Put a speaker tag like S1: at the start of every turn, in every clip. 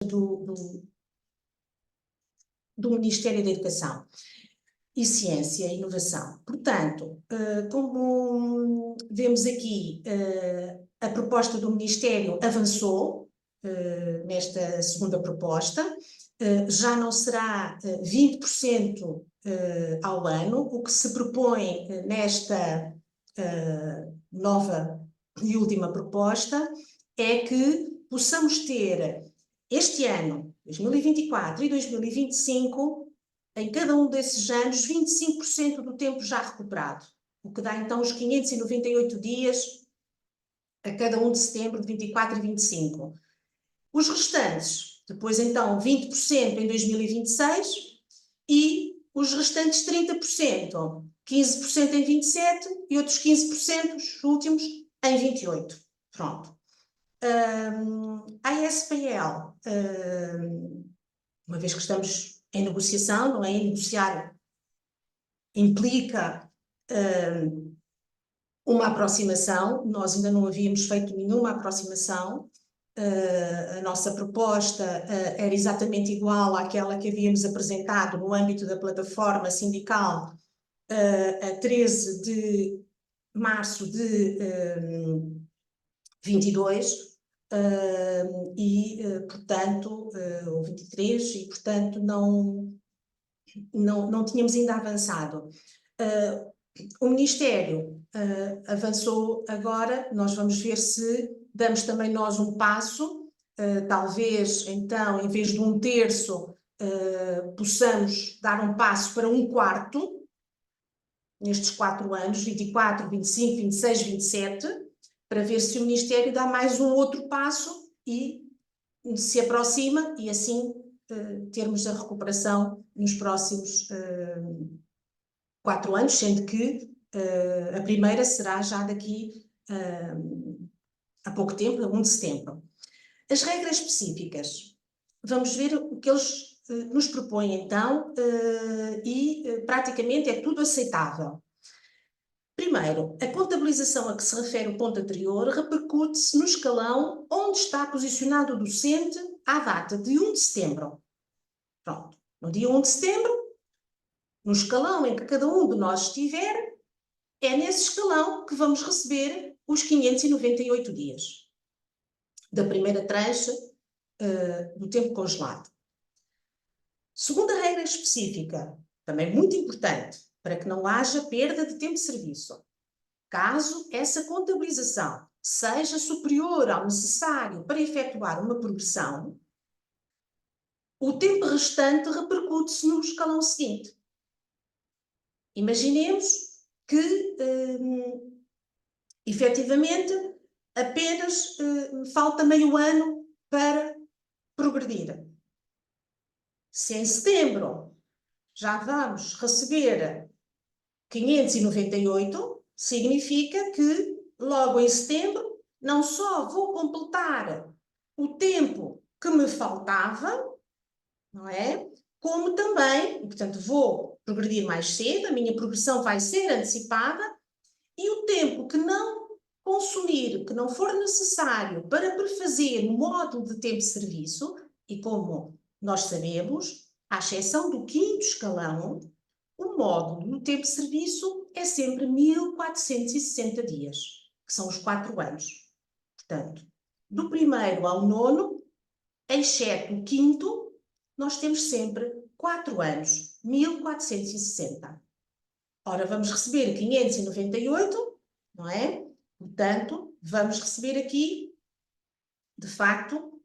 S1: do Ministério da Educação e Ciência e Inovação. Portanto, como vemos aqui, a proposta do Ministério avançou nesta segunda proposta, já não será 20% ao ano. O que se propõe nesta nova e última proposta é que possamos ter este ano, 2024 e 2025, em cada um desses anos, 25% do tempo já recuperado, o que dá então os 598 dias a cada 1 de setembro de 24 e 25. Os restantes, depois então 20% em 2026 e os restantes 30%, 15% em 27 e outros 15%, os últimos, em 28. Pronto. A SPL, uma vez que estamos em negociação, não é? Negociar implica uma aproximação. Nós ainda não havíamos feito nenhuma aproximação. A nossa proposta era exatamente igual àquela que havíamos apresentado no âmbito da plataforma sindical a 13 de março de 22, portanto, ou 23, e portanto não tínhamos ainda avançado. O Ministério avançou agora. Nós vamos ver se damos também nós um passo, talvez então, em vez de 1/3, possamos dar um passo para 1/4, nestes 4 anos, 24, 25, 26, 27, para ver se o Ministério dá mais um outro passo e se aproxima, e assim termos a recuperação nos próximos 4 anos, sendo que a primeira será já daqui a pouco tempo, a 1 de setembro. As regras específicas, vamos ver o que eles nos propõem então, e praticamente é tudo aceitável. Primeiro, a contabilização a que se refere o ponto anterior repercute-se no escalão onde está posicionado o docente à data de 1 de setembro. Pronto, no dia 1 de setembro, no escalão em que cada um de nós estiver, é nesse escalão que vamos receber os 598 dias da primeira tranche do tempo congelado. Segunda regra específica, também muito importante, para que não haja perda de tempo de serviço. Caso essa contabilização seja superior ao necessário para efetuar uma progressão, o tempo restante repercute-se no escalão seguinte. Imaginemos que, efetivamente, apenas falta meio ano para progredir. Se em setembro já vamos receber 598, significa que logo em setembro não só vou completar o tempo que me faltava, não é? Como também, e portanto vou progredir mais cedo, a minha progressão vai ser antecipada, e o tempo que não consumir, que não for necessário para prefazer o módulo de tempo de serviço, e como nós sabemos, à exceção do 5º escalão, o módulo no tempo de serviço é sempre 1460 dias, que são os 4 anos. Portanto, do 1º ao 9º, exceto o 5º, nós temos sempre 4 anos, 1460. Ora, vamos receber 598, não é? Portanto, vamos receber aqui, de facto,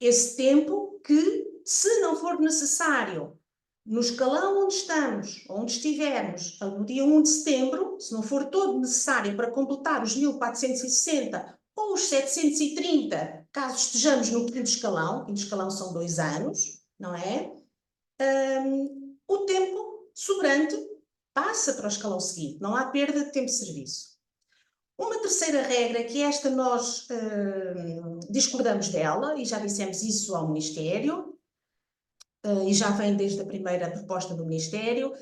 S1: esse tempo que, se não for necessário, no escalão onde estamos, onde estivermos, no dia 1 de setembro, se não for todo necessário para completar os 1460 ou os 730, caso estejamos no 5º escalão, 5º escalão são 2 anos, não é? O tempo sobrante passa para o escalão seguinte, não há perda de tempo de serviço. Uma terceira regra, que esta nós discordamos dela, e já dissemos isso ao Ministério, e já vem desde a primeira proposta do Ministério,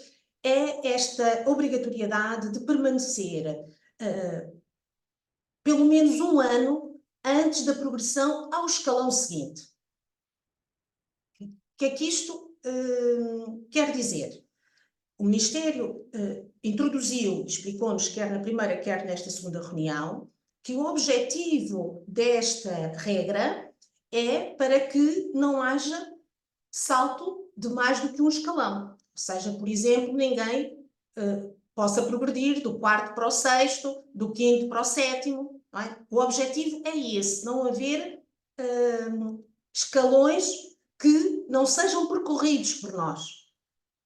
S1: é esta obrigatoriedade de permanecer pelo menos 1 ano antes da progressão ao escalão seguinte. O que é que isto quer dizer? O Ministério introduziu, explicou-nos, quer na primeira, quer nesta segunda reunião, que o objetivo desta regra é para que não haja salto de mais do que um escalão. Ou seja, por exemplo, ninguém possa progredir do quarto para o sexto, do quinto para o sétimo. Não é? O objetivo é esse, não haver escalões que não sejam percorridos por nós.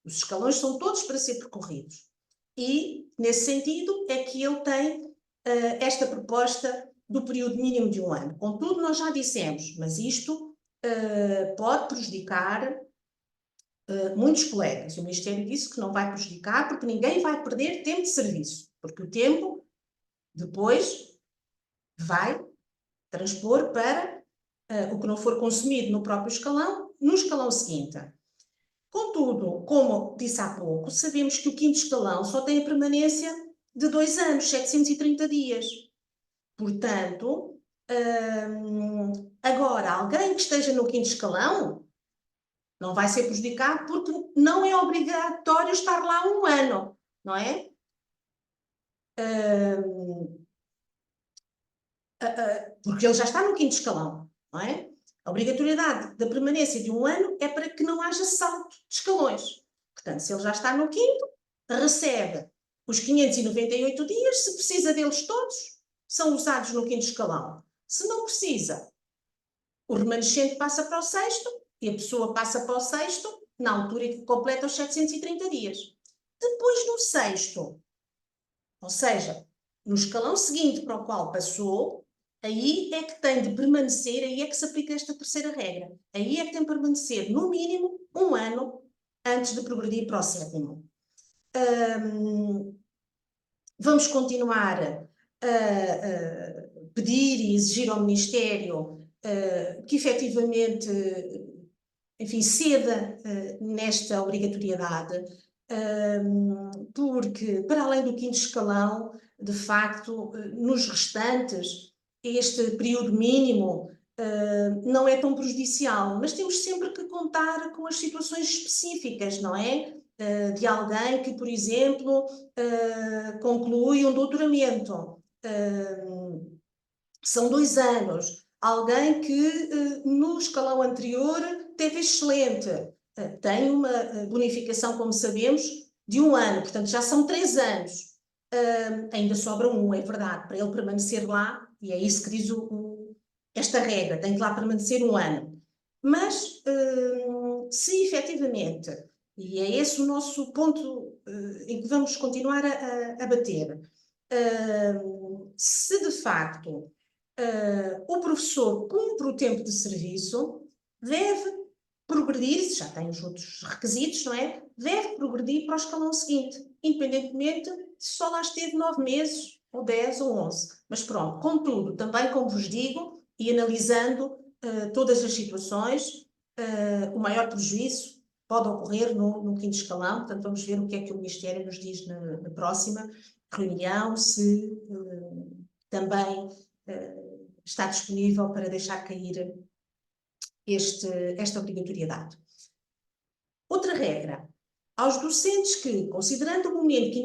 S1: Os escalões são todos para ser percorridos. E, nesse sentido, é que ele tem esta proposta do período mínimo de 1 ano. Contudo, nós já dissemos, mas isto pode prejudicar muitos colegas. O Ministério disse que não vai prejudicar porque ninguém vai perder tempo de serviço, porque o tempo depois vai transpor para o que não for consumido no próprio escalão, no escalão seguinte. Contudo, como disse há pouco, sabemos que o quinto escalão só tem a permanência de 2 anos, 730 dias. Portanto, agora, alguém que esteja no quinto escalão não vai ser prejudicado porque não é obrigatório estar lá 1 ano, não é? Porque ele já está no quinto escalão, não é? A obrigatoriedade da permanência de 1 ano é para que não haja salto de escalões. Portanto, se ele já está no quinto, recebe os 598 dias, se precisa deles todos, são usados no quinto escalão. Se não precisa, o remanescente passa para o sexto e a pessoa passa para o sexto na altura em que completa os 730 dias. Depois no sexto, ou seja, no escalão seguinte para o qual passou, aí é que tem de permanecer, aí é que se aplica esta terceira regra. Aí é que tem de permanecer, no mínimo, 1 ano antes de progredir para o sétimo. Vamos continuar a pedir e exigir ao Ministério que efetivamente, enfim, ceda nesta obrigatoriedade, porque, para além do quinto escalão, de facto, nos restantes, este período mínimo não é tão prejudicial, mas temos sempre que contar com as situações específicas, não é? De alguém que, por exemplo, conclui um doutoramento. São 2 anos. Alguém que no escalão anterior teve excelente. Tem uma bonificação, como sabemos, de 1 ano. Portanto, já são 3 anos. Ainda sobra 1, é verdade, para ele permanecer lá. E é isso que diz esta regra. Tem que lá permanecer 1 ano. Mas, se efetivamente, e é esse o nosso ponto em que vamos continuar a bater, se de facto o professor cumpre o tempo de serviço, deve progredir, se já tem os outros requisitos, não é? Deve progredir para o escalão seguinte, independentemente se só lá esteve 9 meses, ou 10 ou 11. Mas pronto, contudo, também como vos digo, e analisando todas as situações, o maior prejuízo pode ocorrer no quinto escalão. Portanto, vamos ver o que é que o Ministério nos diz na próxima reunião, se também está disponível para deixar cair esta obrigatoriedade. Outra regra. Aos docentes que, considerando o momento que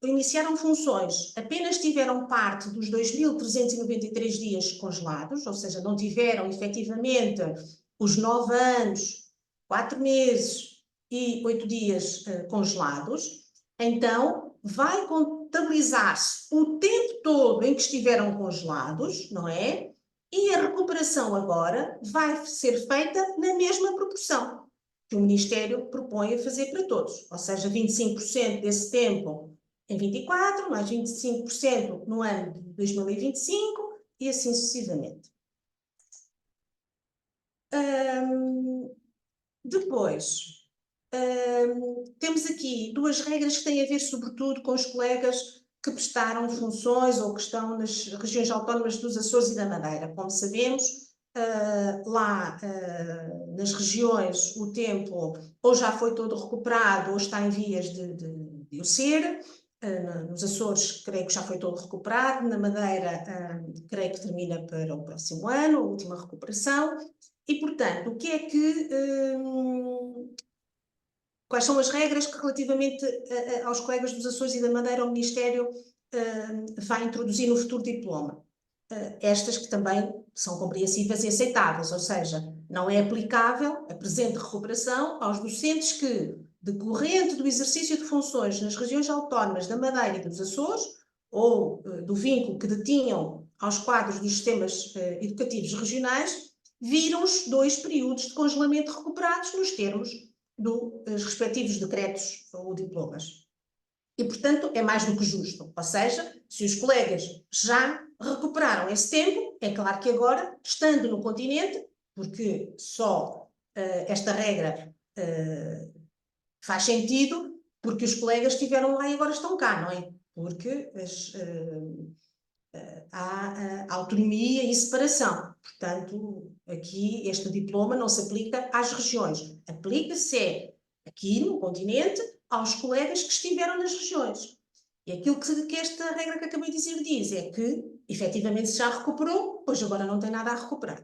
S1: iniciaram funções, apenas tiveram parte dos 2.393 dias congelados, ou seja, não tiveram efetivamente os 9 anos, 4 meses e 8 dias congelados, então vai contabilizar-se o tempo todo em que estiveram congelados, não é? E a recuperação agora vai ser feita na mesma proporção que o Ministério propõe a fazer para todos, ou seja, 25% desse tempo em 24, mais 25% no ano de 2025 e assim sucessivamente. Depois, temos aqui 2 regras que têm a ver sobretudo com os colegas que prestaram funções ou que estão nas regiões autónomas dos Açores e da Madeira. Como sabemos, lá nas regiões o tempo ou já foi todo recuperado ou está em vias de o ser. Nos Açores, creio que já foi todo recuperado. Na Madeira, creio que termina para o próximo ano, a última recuperação. E, portanto, o que é que... quais são as regras que, relativamente aos colegas dos Açores e da Madeira, o Ministério vai introduzir no futuro diploma? Estas que também são compreensíveis e aceitáveis, ou seja, não é aplicável a presente recuperação aos docentes que, decorrente do exercício de funções nas regiões autónomas da Madeira e dos Açores, ou do vínculo que detinham aos quadros dos sistemas educativos regionais, viram os 2 períodos de congelamento recuperados nos termos dos respectivos decretos ou diplomas. E, portanto, é mais do que justo. Ou seja, se os colegas já recuperaram esse tempo, é claro que agora, estando no continente, porque só esta regra faz sentido, porque os colegas estiveram lá e agora estão cá, não é? Porque há autonomia e separação. Portanto, aqui este diploma não se aplica às regiões. Aplica-se aqui no continente aos colegas que estiveram nas regiões. E aquilo que esta regra que acabei de dizer diz é que, efetivamente, se já recuperou, pois agora não tem nada a recuperar.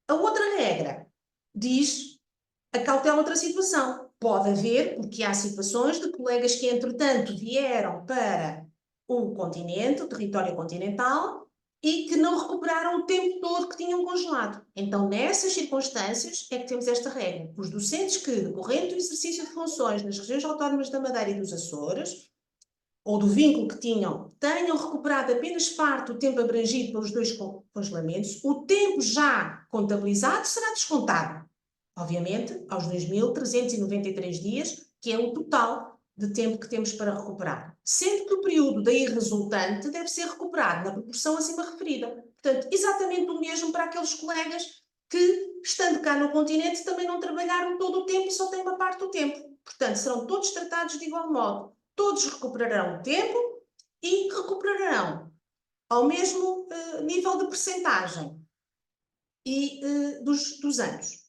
S1: A outra regra diz a cautela outra situação. Pode haver, porque há situações de colegas que, entretanto, vieram para o continente, o território continental, e que não recuperaram o tempo todo que tinham congelado. Então, nessas circunstâncias, é que temos esta regra. Os docentes que, decorrente do exercício de funções nas regiões autónomas da Madeira e dos Açores, ou do vínculo que tinham, tenham recuperado apenas parte do tempo abrangido pelos 2 congelamentos, o tempo já contabilizado será descontado, obviamente, aos 2.393 dias, que é o total de tempo que temos para recuperar. Sendo que o período daí resultante deve ser recuperado na proporção acima referida. Portanto, exatamente o mesmo para aqueles colegas que, estando cá no continente, também não trabalharam todo o tempo e só têm uma parte do tempo. Portanto, serão todos tratados de igual modo. Todos recuperarão o tempo e recuperarão ao mesmo nível de percentagem e, dos anos.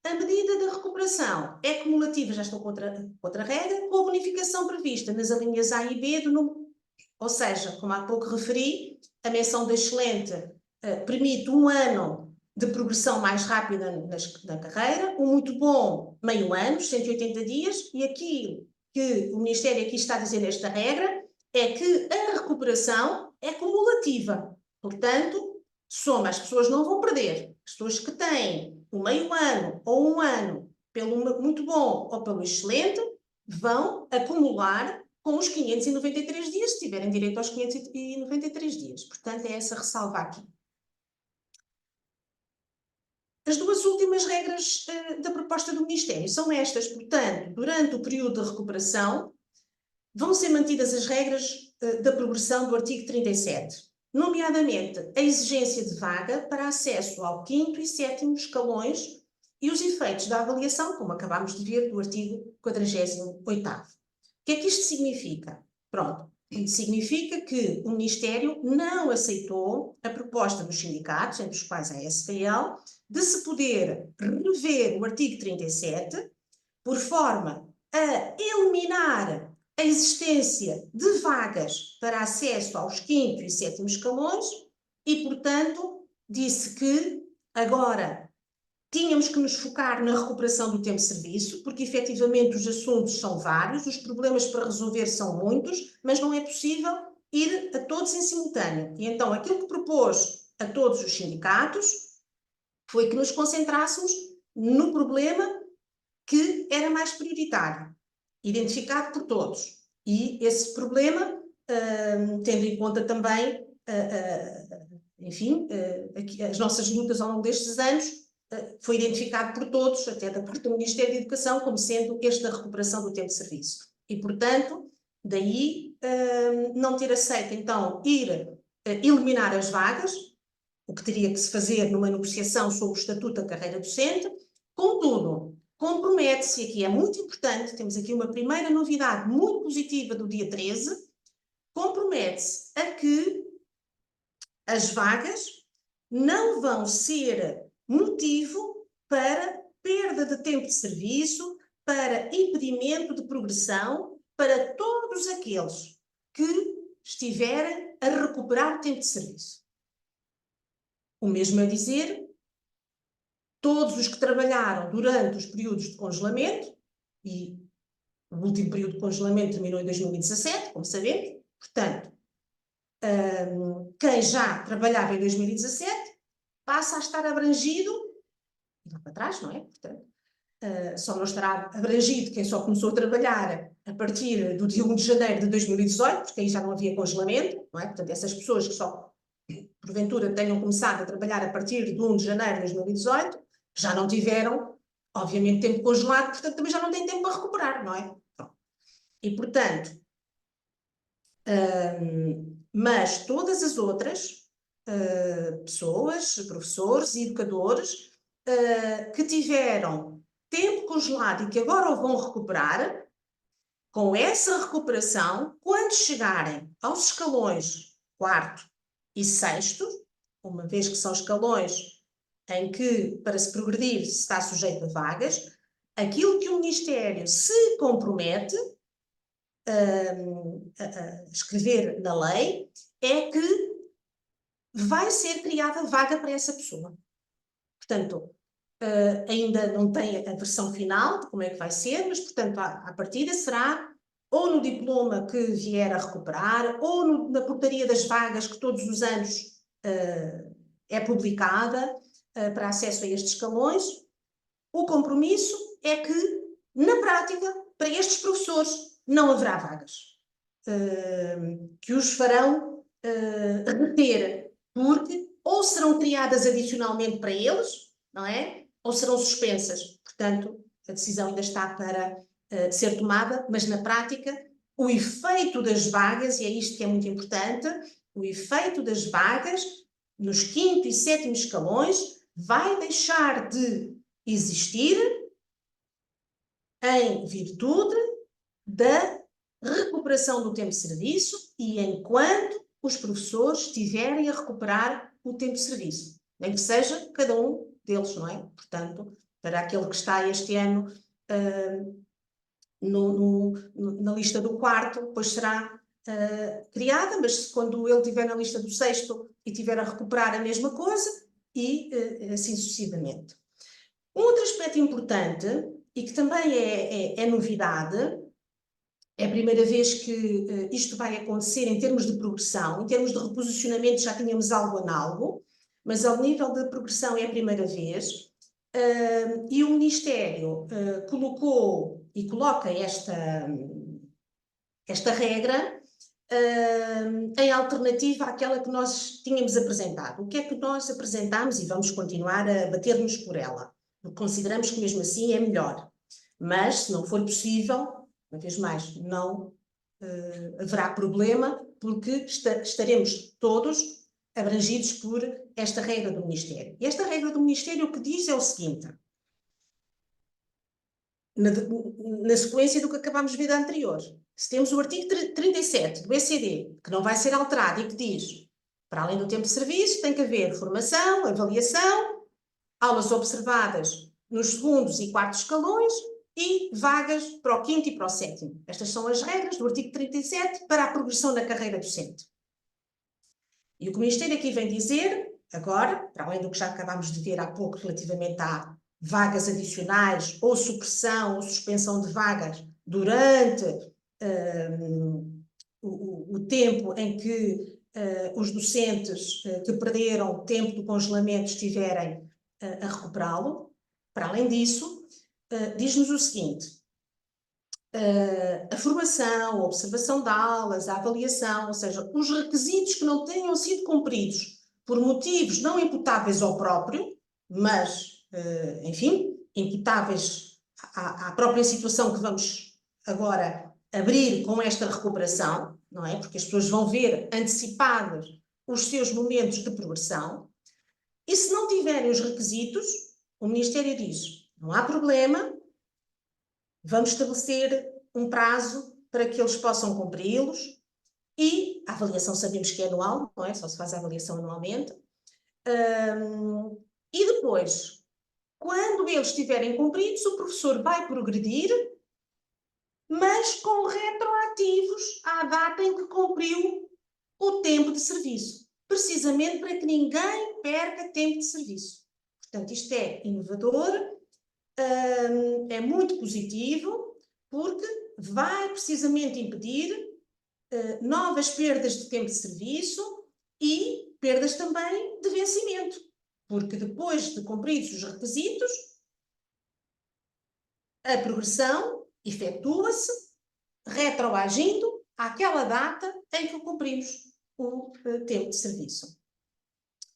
S1: A medida da recuperação é cumulativa, já estou com outra regra, com a bonificação prevista nas alíneas A e B do número, ou seja, como há pouco referi, a menção de excelente permite 1 ano de progressão mais rápida na carreira, o muito bom, meio ano, 180 dias, e aqui que o Ministério aqui está a dizer nesta regra é que a recuperação é cumulativa. Portanto, soma, as pessoas não vão perder. As pessoas que têm o meio ano ou 1 ano pelo muito bom ou pelo excelente vão acumular com os 593 dias, se tiverem direito aos 593 dias. Portanto, é essa ressalva aqui. As 2 últimas regras da proposta do Ministério são estas. Portanto, durante o período de recuperação, vão ser mantidas as regras da progressão do artigo 37, nomeadamente a exigência de vaga para acesso ao 5º e 7º escalões e os efeitos da avaliação, como acabámos de ver, do artigo 48º. O que é que isto significa? Pronto, significa que o Ministério não aceitou a proposta dos sindicatos, entre os quais a SPL, de se poder rever o artigo 37 por forma a eliminar a existência de vagas para acesso aos 5º e 7º escalões e, portanto, disse que agora tínhamos que nos focar na recuperação do tempo de serviço, porque efetivamente os assuntos são vários, os problemas para resolver são muitos, mas não é possível ir a todos em simultâneo. E então aquilo que propôs a todos os sindicatos foi que nos concentrássemos no problema que era mais prioritário, identificado por todos. E esse problema, tendo em conta também, enfim, as nossas lutas ao longo destes anos, foi identificado por todos, até da parte do Ministério da Educação, como sendo esta recuperação do tempo de serviço. E, portanto, daí não ter aceito, então, ir eliminar as vagas, o que teria que se fazer numa negociação sobre o Estatuto da Carreira Docente. Contudo, compromete-se, e aqui é muito importante, temos aqui uma primeira novidade muito positiva do dia 13, compromete-se a que as vagas não vão ser motivo para perda de tempo de serviço, para impedimento de progressão para todos aqueles que estiverem a recuperar o tempo de serviço. O mesmo a dizer, todos os que trabalharam durante os períodos de congelamento, e o último período de congelamento terminou em 2017, como sabemos, portanto, quem já trabalhava em 2017 passa a estar abrangido, e lá para trás, não é? Portanto, só não estará abrangido quem só começou a trabalhar a partir do dia 1 de janeiro de 2018, porque aí já não havia congelamento, não é? Portanto, essas pessoas que só, porventura, tenham começado a trabalhar a partir do 1 de janeiro de 2018, já não tiveram, obviamente, tempo congelado, portanto, também já não têm tempo para recuperar, não é? E, portanto, mas todas as outras pessoas, professores e educadores que tiveram tempo congelado e que agora o vão recuperar, com essa recuperação, quando chegarem aos escalões 4º e 6º, uma vez que são escalões em que, para se progredir, se está sujeito a vagas, aquilo que o Ministério se compromete a escrever na lei é que vai ser criada vaga para essa pessoa. Portanto, ainda não tem a versão final de como é que vai ser, mas, portanto, à partida será ou no diploma que vier a recuperar, ou na portaria das vagas que todos os anos é publicada para acesso a estes escalões. O compromisso é que, na prática, para estes professores não haverá vagas que os farão reter, porque ou serão criadas adicionalmente para eles, não é? Ou serão suspensas. Portanto, a decisão ainda está para ser tomada, mas na prática o efeito das vagas, e é isto que é muito importante, o efeito das vagas nos 5º e 7º escalões vai deixar de existir em virtude da recuperação do tempo de serviço e enquanto os professores estiverem a recuperar o tempo de serviço, nem que seja cada um deles, não é? Portanto, para aquele que está este ano na lista do 4º, depois será criada, mas quando ele estiver na lista do 6º e estiver a recuperar a mesma coisa, e assim sucessivamente. Um outro aspecto importante, e que também é novidade, é a primeira vez que isto vai acontecer em termos de progressão, em termos de reposicionamento já tínhamos algo análogo, mas ao nível de progressão é a primeira vez, e o Ministério colocou e coloca esta regra em alternativa àquela que nós tínhamos apresentado. O que é que nós apresentámos e vamos continuar a bater-nos por ela, porque consideramos que mesmo assim é melhor. Mas, se não for possível, uma vez mais, não haverá problema, porque estaremos todos abrangidos por esta regra do Ministério. E esta regra do Ministério o que diz é o seguinte, na sequência do que acabámos de ver da anterior, se temos o artigo 37 do ECD, que não vai ser alterado e que diz, para além do tempo de serviço, tem que haver formação, avaliação, aulas observadas nos 2º e 4º escalões, e vagas para o 5º e para o 7º. Estas são as regras do artigo 37 para a progressão na carreira docente. E o que o Ministério aqui vem dizer, agora, para além do que já acabámos de ver há pouco relativamente a vagas adicionais ou supressão ou suspensão de vagas durante o tempo em que os docentes que perderam tempo do congelamento estiverem a recuperá-lo. Para além disso, diz-nos o seguinte, a formação, a observação de aulas, a avaliação, ou seja, os requisitos que não tenham sido cumpridos por motivos não imputáveis ao próprio, mas, enfim, imputáveis à própria situação que vamos agora abrir com esta recuperação, não é? Porque as pessoas vão ver antecipados os seus momentos de progressão, e se não tiverem os requisitos, o Ministério diz, não há problema, vamos estabelecer um prazo para que eles possam cumpri-los, e a avaliação sabemos que é anual, não é? Só se faz a avaliação anualmente. E depois, quando eles estiverem cumpridos, o professor vai progredir mas com retroativos à data em que cumpriu o tempo de serviço, precisamente para que ninguém perca tempo de serviço. Portanto, isto é inovador, é muito positivo, porque vai precisamente impedir novas perdas de tempo de serviço e perdas também de vencimento, porque depois de cumpridos os requisitos, a progressão efetua-se retroagindo àquela data em que cumprimos o tempo de serviço.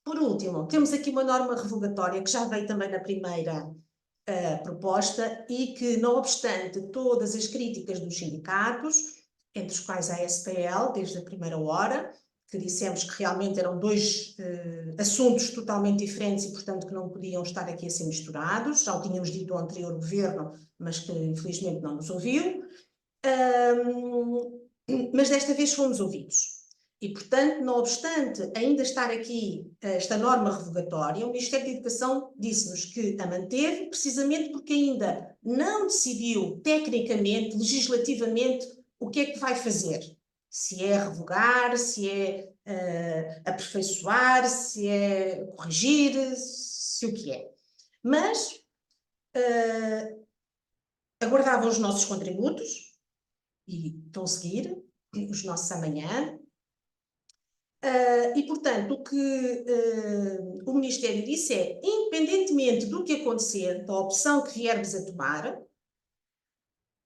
S1: Por último, temos aqui uma norma revogatória que já veio também na primeira proposta e que, não obstante todas as críticas dos sindicatos, entre os quais a SPL, desde a primeira hora, que dissemos que realmente eram dois assuntos totalmente diferentes e, portanto, que não podiam estar aqui a ser misturados. Já o tínhamos dito ao anterior governo, mas que infelizmente não nos ouviu. Mas desta vez fomos ouvidos. E, portanto, não obstante ainda estar aqui esta norma revogatória, o Ministério da Educação disse-nos que a manteve, precisamente porque ainda não decidiu tecnicamente, legislativamente, o que é que vai fazer. Se é revogar, se é aperfeiçoar, se é corrigir, se o que é. Mas aguardavam os nossos contributos, e estão a seguir, os nossos amanhã. E, portanto, o que o Ministério disse é, independentemente do que acontecer, da opção que viermos a tomar,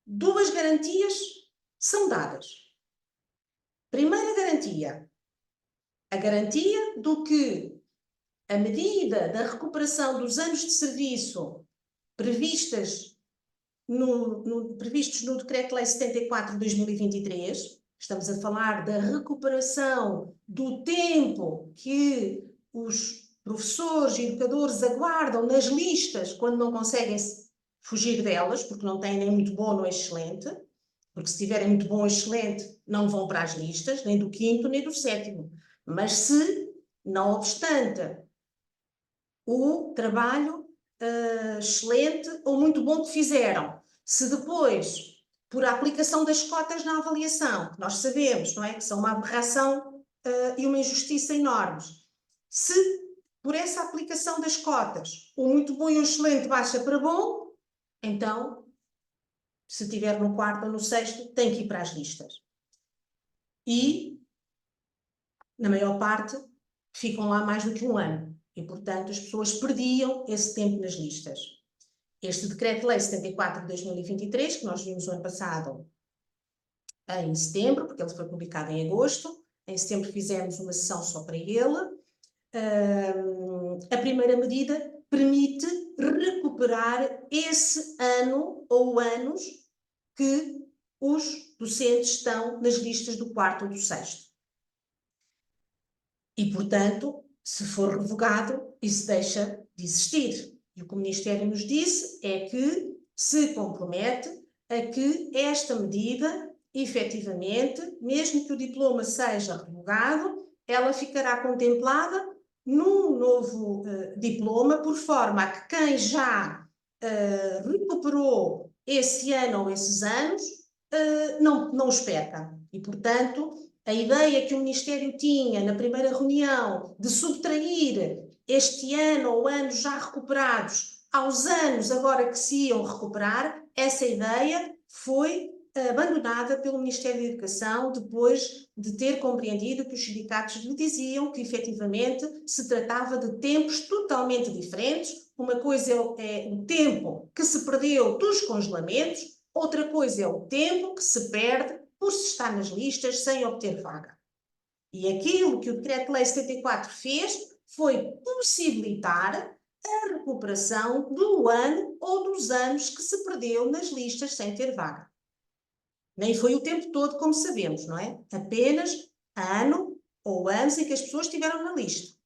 S1: duas garantias são dadas. Primeira garantia, a garantia do que a medida da recuperação dos anos de serviço previstos no Decreto-Lei 74 de 2023, estamos a falar da recuperação do tempo que os professores e educadores aguardam nas listas quando não conseguem fugir delas, porque não têm nem muito bom nem excelente, porque se tiverem muito bom ou excelente não vão para as listas, nem do quinto nem do sétimo. Mas se, não obstante o trabalho excelente ou muito bom que fizeram, se depois, por a aplicação das cotas na avaliação, que nós sabemos, não é, que são uma aberração e uma injustiça enormes, se por essa aplicação das cotas o muito bom e o excelente baixa para bom, então, se estiver no quarto ou no sexto, tem que ir para as listas. E, na maior parte, ficam lá mais do que um ano. E, portanto, as pessoas perdiam esse tempo nas listas. Este Decreto-Lei 74 de 2023, que nós vimos no ano passado em setembro, porque ele foi publicado em agosto, em setembro fizemos uma sessão só para ele. A primeira medida permite recuperar esse ano ou anos que os docentes estão nas listas do quarto ou do sexto. E, portanto, se for revogado, isso deixa de existir. E o que o Ministério nos disse é que se compromete a que esta medida, efetivamente, mesmo que o diploma seja revogado, ela ficará contemplada num novo diploma, por forma a que quem já recuperou esse ano ou esses anos não os perca. E, portanto, a ideia que o Ministério tinha na primeira reunião de subtrair este ano ou anos já recuperados aos anos agora que se iam recuperar, essa ideia foi abandonada pelo Ministério da Educação depois de ter compreendido que os sindicatos lhe diziam que efetivamente se tratava de tempos totalmente diferentes. Uma coisa é o tempo que se perdeu dos congelamentos, outra coisa é o tempo que se perde por se estar nas listas sem obter vaga. E aquilo que o Decreto-Lei 74 fez foi possibilitar a recuperação do ano ou dos anos que se perdeu nas listas sem ter vaga. Nem foi o tempo todo, como sabemos, não é? Apenas ano ou anos em que as pessoas estiveram na lista.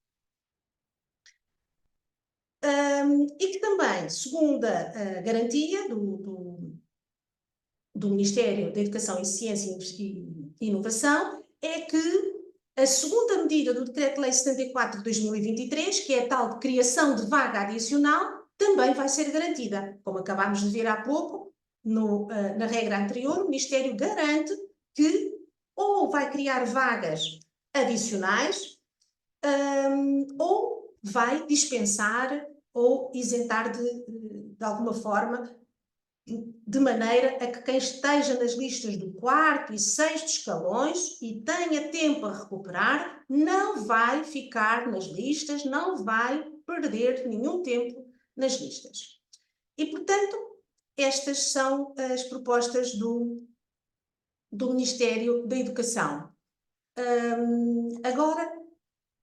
S1: E que também, segundo a garantia do Ministério da Educação e Ciência e Inovação, é que a segunda medida do Decreto-Lei 74 de 2023, que é a tal de criação de vaga adicional, também vai ser garantida. Como acabámos de ver há pouco, na regra anterior, o Ministério garante que ou vai criar vagas adicionais, ou vai dispensar ou isentar de alguma forma, de maneira a que quem esteja nas listas do 4º e 6º escalões e tenha tempo a recuperar, não vai ficar nas listas, não vai perder nenhum tempo nas listas. E, portanto, estas são as propostas do Ministério da Educação. Agora,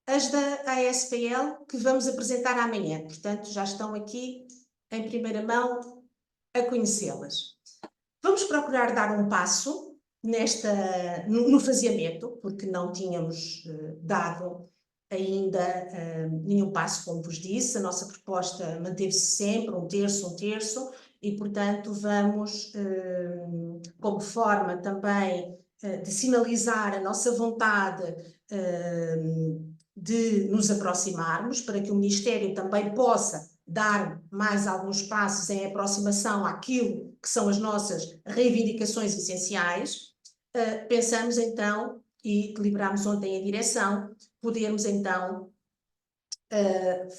S1: as da ASPL, que vamos apresentar amanhã. Portanto, já estão aqui em primeira mão a conhecê-las. Vamos procurar dar um passo no faseamento, porque não tínhamos dado ainda nenhum passo, como vos disse. A nossa proposta manteve-se sempre um terço, e, portanto, vamos, como forma também de sinalizar a nossa vontade de nos aproximarmos, para que o Ministério também possa dar mais alguns passos em aproximação àquilo que são as nossas reivindicações essenciais, pensamos então, e deliberámos ontem em direção, podermos então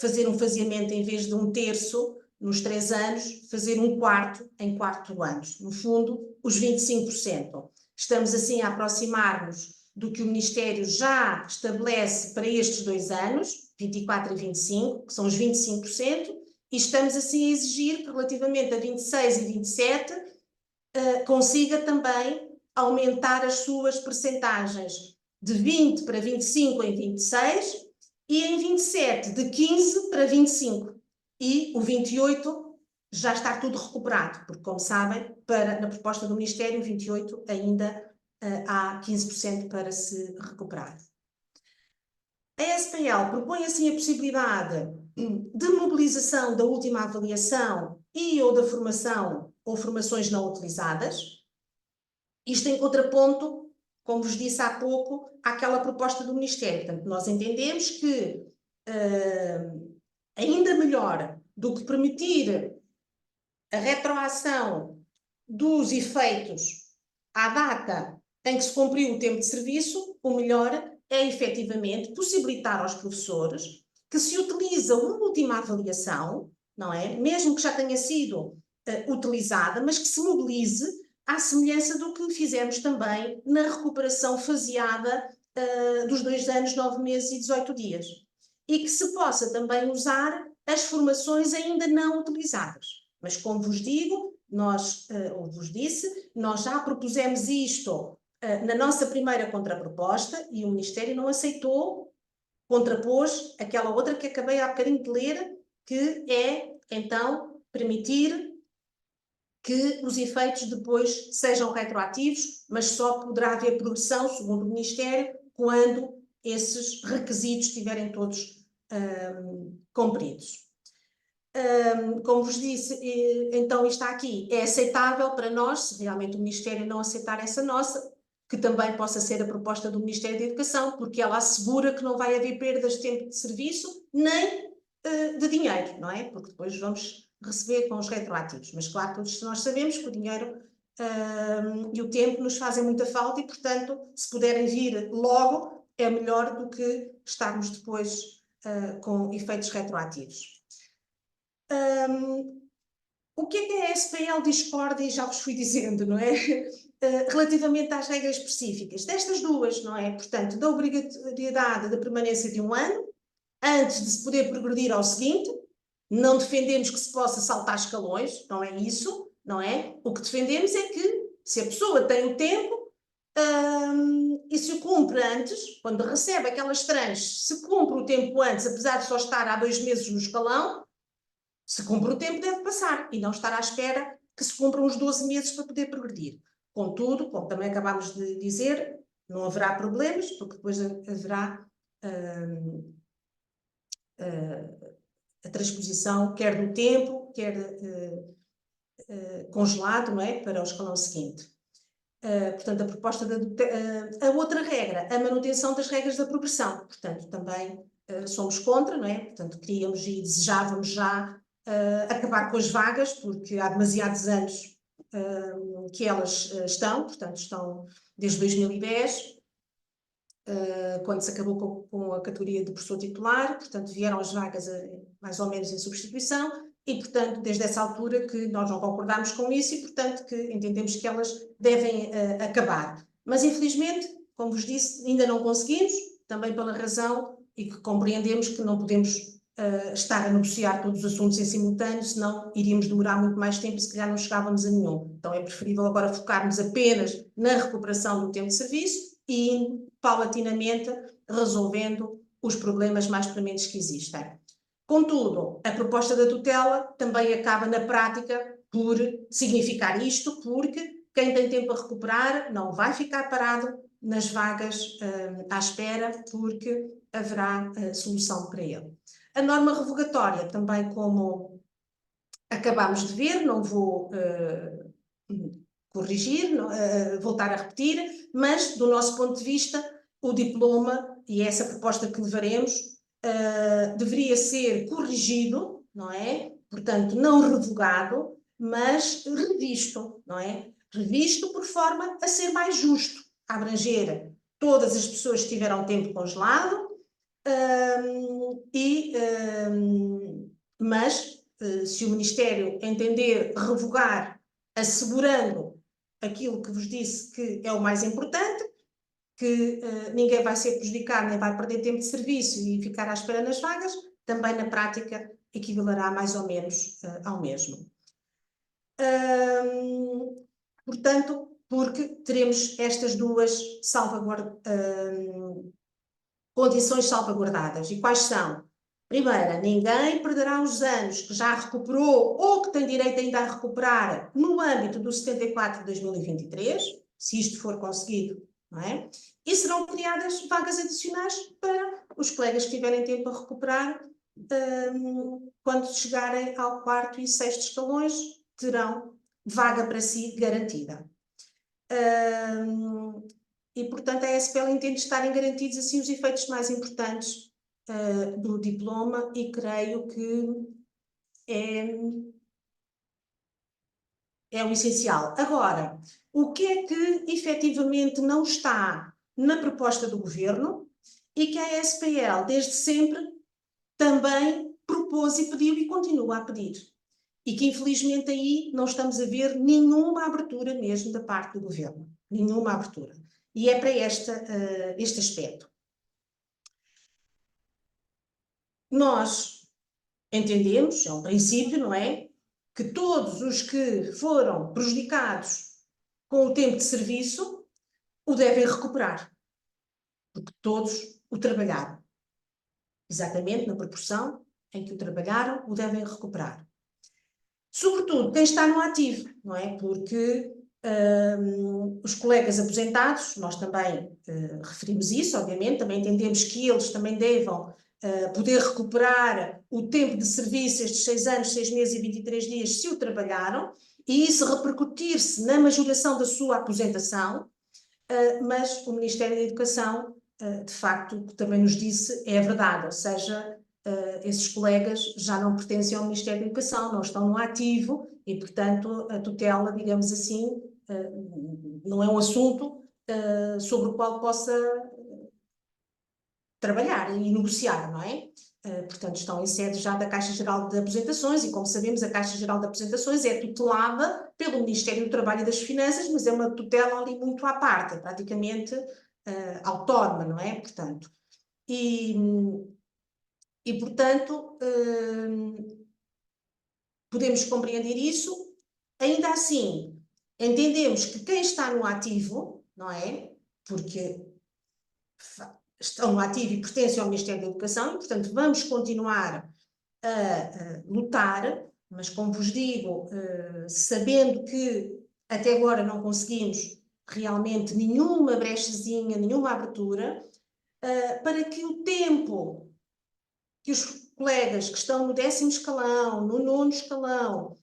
S1: fazer um faseamento em vez de um terço nos 3 anos, fazer um quarto em 4 anos. No fundo, os 25%. Estamos assim a aproximar-nos do que o Ministério já estabelece para estes 2 anos, 24 e 25, que são os 25%, e estamos assim a exigir que relativamente a 26 e 27 consiga também aumentar as suas percentagens de 20 para 25 em 26 e em 27 de 15 para 25. E o 28 já está tudo recuperado, porque, como sabem, na proposta do Ministério, o 28 ainda há 15% para se recuperar. A SPL propõe assim a possibilidade de mobilização da última avaliação e ou da formação ou formações não utilizadas. Isto em contraponto, como vos disse há pouco, àquela proposta do Ministério. Portanto, nós entendemos que ainda melhor do que permitir a retroação dos efeitos à data em que se cumpriu o tempo de serviço, o melhor é efetivamente possibilitar aos professores que se utiliza uma última avaliação, não é? Mesmo que já tenha sido utilizada, mas que se mobilize à semelhança do que fizemos também na recuperação faseada dos 2 anos, 9 meses e 18 dias. E que se possa também usar as formações ainda não utilizadas. Mas, como vos digo, ou vos disse, nós já propusemos isto na nossa primeira contraproposta e o Ministério não aceitou, contrapôs aquela outra que acabei há bocadinho de ler, que é, então, permitir que os efeitos depois sejam retroativos, mas só poderá haver progressão, segundo o Ministério, quando esses requisitos estiverem todos cumpridos. Como vos disse, então está aqui, é aceitável para nós, se realmente o Ministério não aceitar essa nossa, que também possa ser a proposta do Ministério da Educação, porque ela assegura que não vai haver perdas de tempo de serviço, nem de dinheiro, não é? Porque depois vamos receber com os retroativos. Mas claro, todos nós sabemos que o dinheiro e o tempo nos fazem muita falta e, portanto, se puderem vir logo, é melhor do que estarmos depois com efeitos retroativos. O que é que a SPL discorda, e já vos fui dizendo, não é? Relativamente às regras específicas. Destas duas, não é? Portanto, da obrigatoriedade da permanência de 1 ano, antes de se poder progredir ao seguinte, não defendemos que se possa saltar escalões, não é isso, não é? O que defendemos é que, se a pessoa tem o tempo e se o cumpre antes, quando recebe aquelas trans, se cumpre o tempo antes, apesar de só estar há 2 meses no escalão, se cumpre o tempo, deve passar e não estar à espera que se cumpram os 12 meses para poder progredir. Contudo, como também acabámos de dizer, não haverá problemas, porque depois haverá a transposição, quer do tempo, quer congelado, não é? Para o escalão seguinte. Portanto, a proposta a outra regra, a manutenção das regras da progressão. Portanto, também somos contra, não é? Portanto, queríamos e desejávamos já acabar com as vagas, porque há demasiados anos que elas estão, portanto, estão desde 2010, quando se acabou com a categoria de professor titular, portanto, vieram as vagas mais ou menos em substituição, e, portanto, desde essa altura que nós não concordámos com isso e, portanto, que entendemos que elas devem acabar. Mas, infelizmente, como vos disse, ainda não conseguimos, também pela razão e que compreendemos que não podemos estar a negociar todos os assuntos em simultâneo, senão iríamos demorar muito mais tempo e se calhar não chegávamos a nenhum. Então é preferível agora focarmos apenas na recuperação do tempo de serviço e, paulatinamente, resolvendo os problemas mais prementes que existem. Contudo, a proposta da tutela também acaba na prática por significar isto, porque quem tem tempo a recuperar não vai ficar parado nas vagas à espera, porque haverá solução para ele. A norma revogatória, também como acabámos de ver, não vou corrigir, voltar a repetir, mas do nosso ponto de vista, o diploma, e essa proposta que levaremos, deveria ser corrigido, não é? Portanto, não revogado, mas revisto, não é? Revisto por forma a ser mais justo, a abranger todas as pessoas que tiveram tempo congelado, mas se o Ministério entender revogar, assegurando aquilo que vos disse que é o mais importante, que ninguém vai ser prejudicado, nem vai perder tempo de serviço e ficar à espera nas vagas, também na prática equivalerá mais ou menos ao mesmo. Portanto, porque teremos estas duas condições salvaguardadas. E quais são? Primeira, ninguém perderá os anos que já recuperou ou que tem direito ainda a recuperar no âmbito do 74 de 2023, se isto for conseguido, não é? E serão criadas vagas adicionais para os colegas que tiverem tempo a recuperar, quando chegarem ao 4º e 6º escalões, terão vaga para si garantida. E, portanto, a SPL entende estarem garantidos assim os efeitos mais importantes do diploma e creio que é o essencial. Agora, o que é que efetivamente não está na proposta do Governo e que a SPL desde sempre também propôs e pediu e continua a pedir? E que infelizmente aí não estamos a ver nenhuma abertura mesmo da parte do Governo. Nenhuma abertura. E é para este aspecto. Nós entendemos, é um princípio, não é? Que todos os que foram prejudicados com o tempo de serviço o devem recuperar. Porque todos o trabalharam. Exatamente na proporção em que o trabalharam, o devem recuperar. Sobretudo quem está no ativo, não é? Porque os colegas aposentados, nós também referimos isso, obviamente, também entendemos que eles também devam poder recuperar o tempo de serviço, estes 6 anos, 6 meses e 23 dias, se o trabalharam, e isso repercutir-se na majoração da sua aposentação, mas o Ministério da Educação, de facto, o que também nos disse é verdade, ou seja, esses colegas já não pertencem ao Ministério da Educação, não estão no ativo e, portanto, a tutela, digamos assim, não é um assunto sobre o qual possa trabalhar e negociar, não é? Portanto, estão em sede já da Caixa Geral de Aposentações e, como sabemos, a Caixa Geral de Aposentações é tutelada pelo Ministério do Trabalho e das Finanças, mas é uma tutela ali muito à parte, é praticamente autónoma, não é? Portanto, e portanto, podemos compreender isso. Ainda assim, entendemos que quem está no ativo, não é? Porque estão no ativo e pertencem ao Ministério da Educação, e, portanto, vamos continuar a lutar, mas, como vos digo, sabendo que até agora não conseguimos realmente nenhuma brechazinha, nenhuma abertura, para que o tempo que os colegas que estão no 10º escalão, no 9º escalão,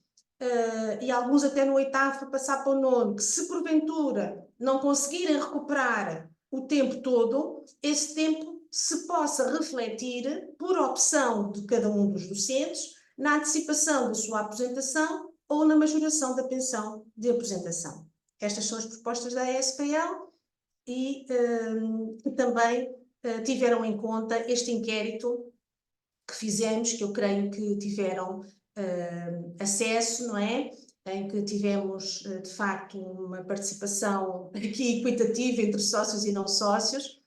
S1: e alguns até no 8º para passar para o 9º, que se porventura não conseguirem recuperar o tempo todo, esse tempo se possa refletir, por opção de cada um dos docentes, na antecipação da sua aposentação ou na majoração da pensão de aposentação. Estas são as propostas da ESPL e também tiveram em conta este inquérito que fizemos, que eu creio que tiveram acesso, não é? Em que tivemos, de facto, uma participação aqui equitativa entre sócios e não sócios.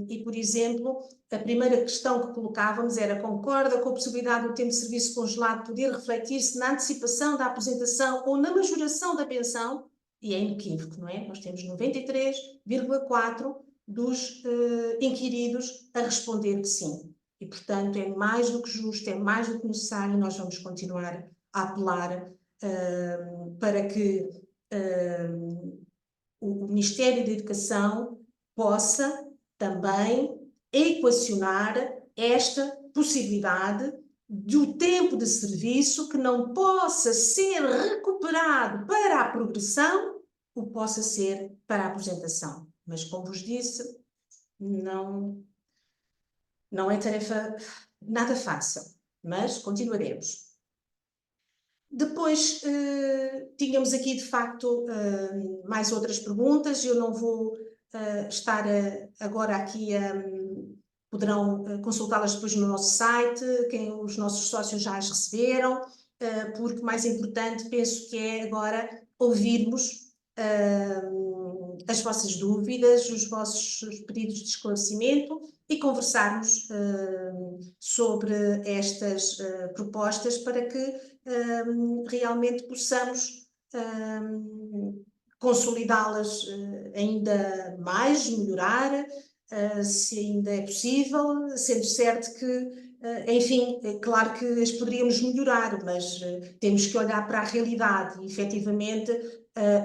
S1: E, por exemplo, a primeira questão que colocávamos era: concorda com a possibilidade do tempo de serviço congelado poder refletir-se na antecipação da aposentação ou na majoração da pensão? E é inequívoco, não é? Nós temos 93,4% dos inquiridos a responder que sim. E, portanto, é mais do que justo, é mais do que necessário, e nós vamos continuar a apelar para que o Ministério da Educação possa também equacionar esta possibilidade do tempo de serviço que não possa ser recuperado para a progressão, o possa ser para a aposentação. Mas, como vos disse, não é tarefa nada fácil, mas continuaremos. Depois tínhamos aqui, de facto, mais outras perguntas. Eu não vou estar agora aqui poderão consultá-las depois no nosso site, os nossos sócios já as receberam, porque mais importante penso que é agora ouvirmos as vossas dúvidas, os vossos pedidos de esclarecimento e conversarmos sobre estas propostas para que realmente possamos consolidá-las ainda mais, melhorar, se ainda é possível, sendo certo que, enfim, é claro que as poderíamos melhorar, mas temos que olhar para a realidade e, efetivamente,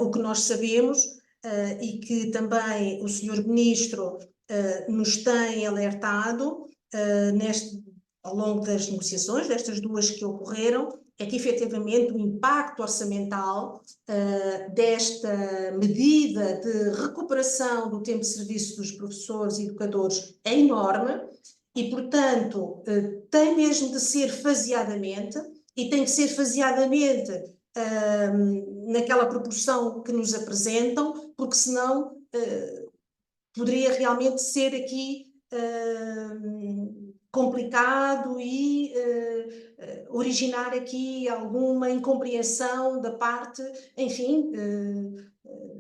S1: o que nós sabemos e que também o Sr. Ministro nos tem alertado ao longo das negociações, destas duas que ocorreram, é que efetivamente o impacto orçamental desta medida de recuperação do tempo de serviço dos professores e educadores é enorme e, portanto, tem mesmo de ser faseadamente, e tem que ser faseadamente naquela proporção que nos apresentam, porque senão poderia realmente ser aqui complicado e originar aqui alguma incompreensão da parte, enfim,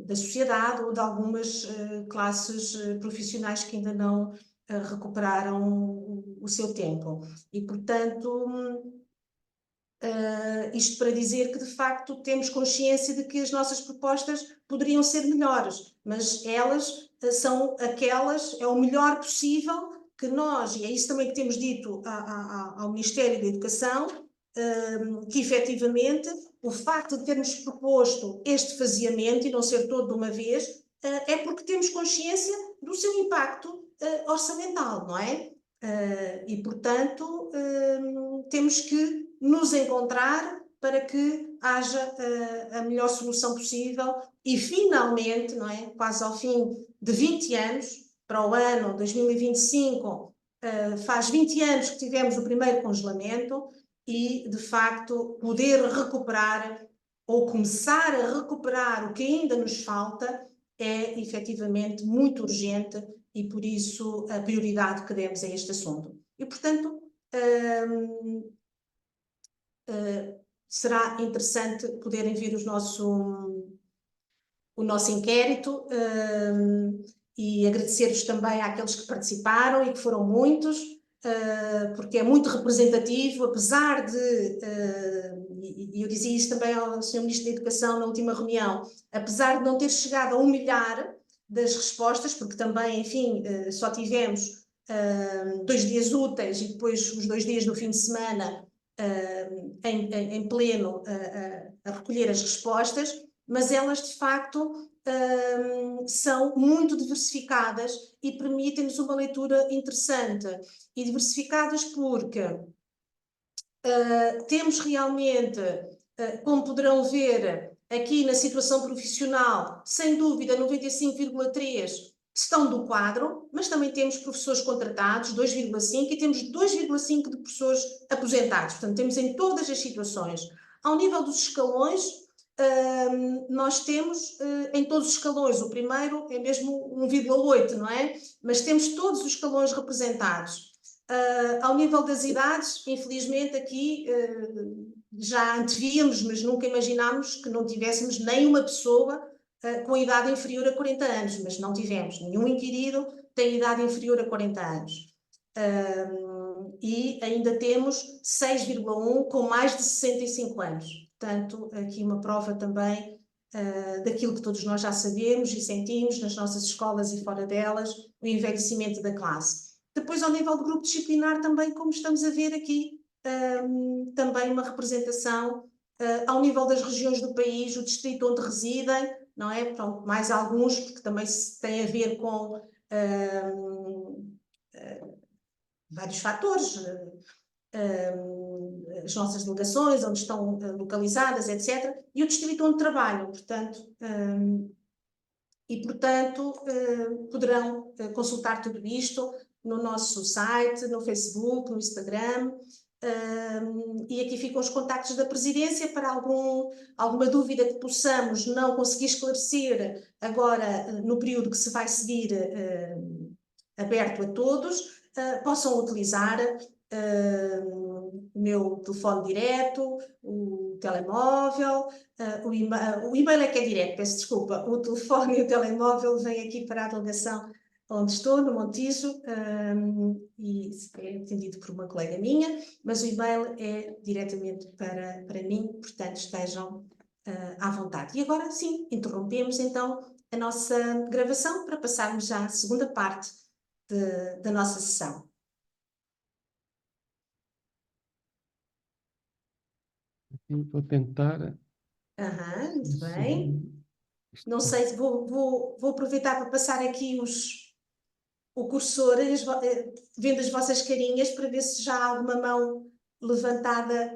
S1: da sociedade ou de algumas classes profissionais que ainda não recuperaram o seu tempo. E, portanto, isto para dizer que, de facto, temos consciência de que as nossas propostas poderiam ser melhores, mas elas são aquelas, é o melhor possível que nós, e é isso também que temos dito ao Ministério da Educação, que efetivamente o facto de termos proposto este faseamento e não ser todo de uma vez, é porque temos consciência do seu impacto orçamental, não é? E, portanto, temos que nos encontrar para que haja a melhor solução possível e, finalmente, não é? Quase ao fim de 20 anos, para o ano 2025, faz 20 anos que tivemos o primeiro congelamento e, de facto, poder recuperar ou começar a recuperar o que ainda nos falta é, efetivamente, muito urgente e, por isso, a prioridade que demos a este assunto. E, portanto, será interessante poderem ver o nosso inquérito e agradecer-vos também àqueles que participaram e que foram muitos, porque é muito representativo, apesar de, e eu dizia isso também ao Sr. Ministro da Educação na última reunião, apesar de não ter chegado a 1 milhar das respostas, porque também, enfim, só tivemos 2 dias úteis e depois os 2 dias do fim de semana em pleno a recolher as respostas, mas elas de facto são muito diversificadas e permitem-nos uma leitura interessante. E diversificadas porque temos realmente, como poderão ver aqui na situação profissional, sem dúvida 95,3% estão do quadro, mas também temos professores contratados, 2,5, e temos 2,5 de professores aposentados. Portanto, temos em todas as situações. Ao nível dos escalões, nós temos em todos os escalões, o primeiro é mesmo 1,8, não é? Mas temos todos os escalões representados. Ao nível das idades, infelizmente aqui já antevíamos, mas nunca imaginámos que não tivéssemos nenhuma pessoa com idade inferior a 40 anos, mas não tivemos. Nenhum inquirido tem idade inferior a 40 anos. E ainda temos 6,1 com mais de 65 anos. Portanto, aqui uma prova também daquilo que todos nós já sabemos e sentimos nas nossas escolas e fora delas, o envelhecimento da classe. Depois, ao nível do grupo disciplinar, também, como estamos a ver aqui, também uma representação ao nível das regiões do país, o distrito onde residem, não é? Pronto, mais alguns, porque também têm a ver com vários fatores, as nossas delegações, onde estão localizadas, etc. E o distrito onde trabalham, portanto, poderão consultar tudo isto no nosso site, no Facebook, no Instagram, e aqui ficam os contactos da presidência para alguma dúvida que possamos não conseguir esclarecer agora no período que se vai seguir, aberto a todos, possam utilizar o meu telefone direto, o telemóvel, o e-mail é que é direto, peço desculpa, o telefone e o telemóvel vêm aqui para a delegação onde estou, no Montijo, e é atendido por uma colega minha, mas o e-mail é diretamente para mim, portanto estejam à vontade. E agora sim, interrompemos então a nossa gravação para passarmos já à segunda parte da nossa sessão.
S2: Vou tentar.
S1: Muito bem. Não sei se vou aproveitar para passar aqui o cursor, vendo as vossas carinhas, para ver se já há alguma mão levantada